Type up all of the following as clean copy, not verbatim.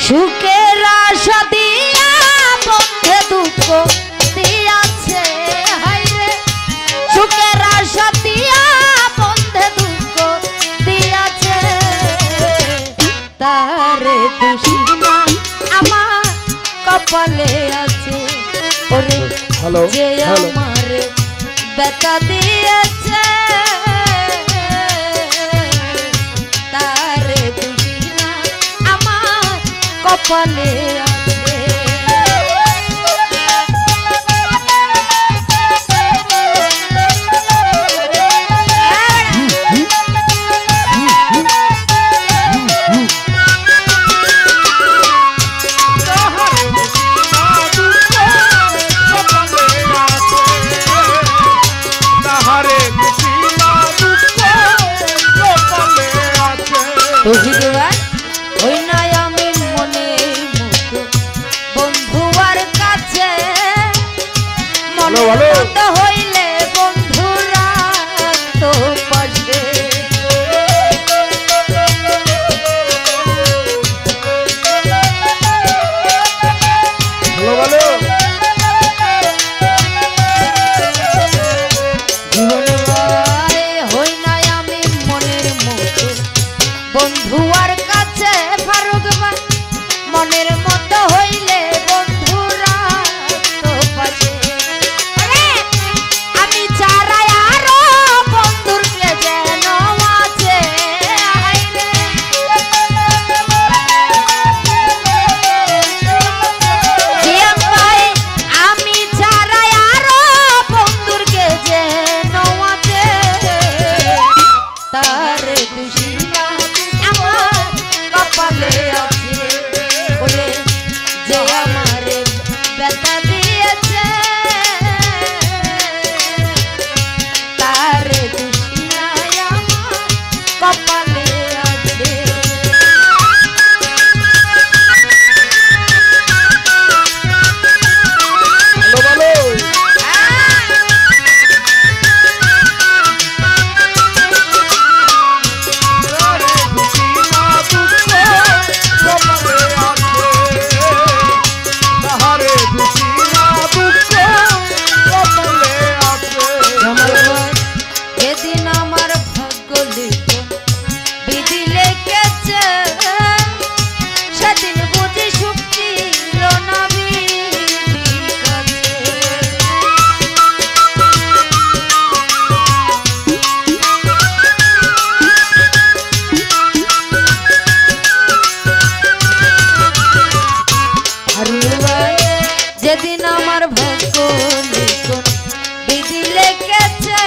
সুখের আশা দিয়া বন্ধে দুঃখ দিয়াছে হায়রে সুখের আশা দিয়া বন্ধে দুঃখ দিয়াছে তারে দুশিনা আমার কপালে আছে ওরে যে আমার ব্যথা দিয়েছে তারে দুশিনা আমার কপালে আছে ওই নাই আমি মনে মতো বন্ধুয়ার কাছে মনে মতো হইলে বন্ধুরা তো পাশে হই নাই আমি মনের মতো বন্ধুয়ার কাছে ফারুক ভাই মনের মতো হইলে বন্ধুরা তো পাশে আমি চারাই আরো বন্ধুর কে যেন আছে ভাই আমি চারাই আরো বন্ধুর কে যেন আছে তার দুশিনা কপালে আছে বলে যে আমারে ব্যথা দিয়েছে তার দুশিনা আমার কপালে আছে যেদিন আমার ভাগ্য লিখন বিধি লেখেছে সেদিন বুঝি সুখ ছিল না বিধির কাছে যেদিন আমার ভাগ্য লিখন বিধি লেখেছে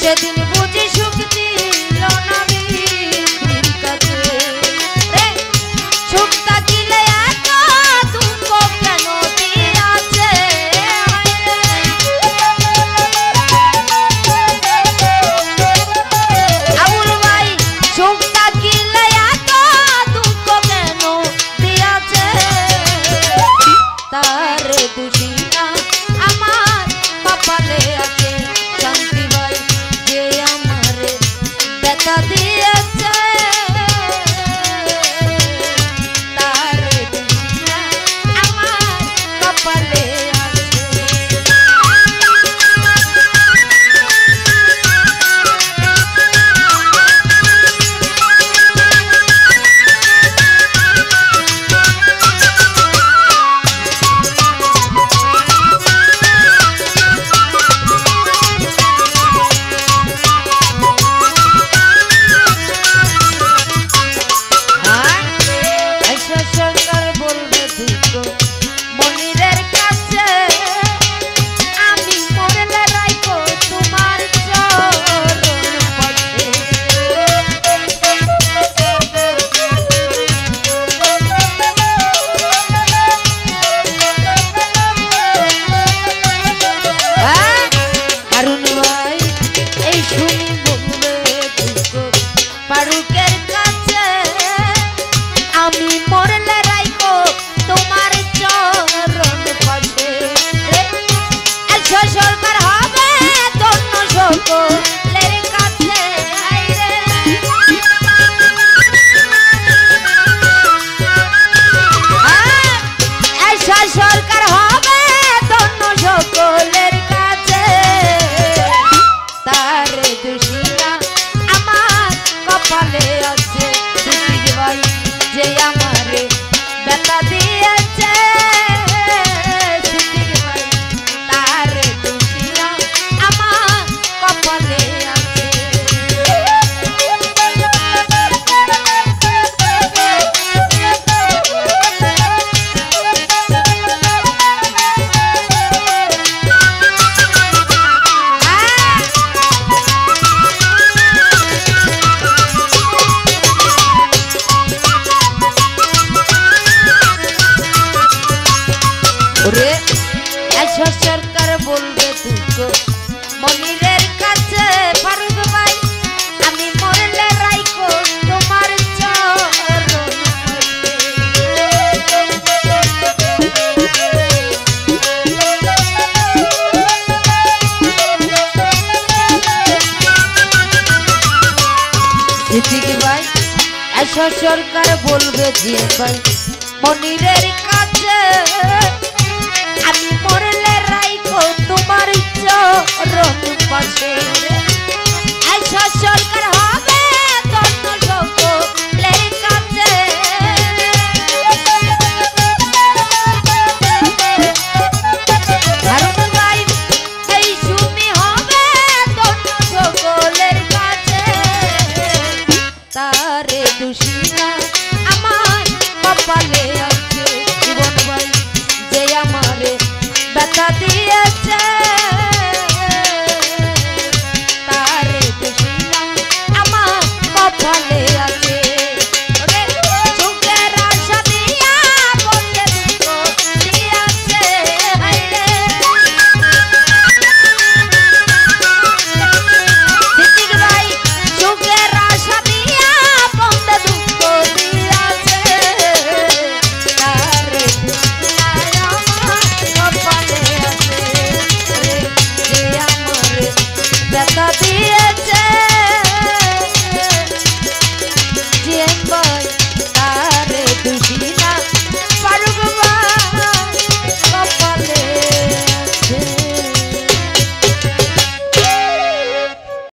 সেদিন বুঝি সুখ দিল না বিধির কাছে সুখ থাকিলে এত দুঃখ কেন দিয়াছে আবুল ভাই সুখ থাকিলে এত দুঃখ কেন দিয়াছে তার দুশিনা আমার কপালে আছে শান্তি ভাই যে আমার ব্যথা দিয়েছে তার দুশিনা আমার কপালে কপালে আছে সিদ্দিক ভাই যে আমারে ব্যথা দিয়েছে সিদ্দিক ভাই তার দুনিয়া আমার কপালে আছে। ওরে এসো সরকার বলবে দুঃখ মনিরের কাছে ফারুক ভাই আমি মরলে রাইকো তোমার চরণ সিদ্দিক ভাই এসো সরকার বলবে যে ভাই মনিরের কাছে আমি মরলে রাইখো তোমার চরণ পাশে।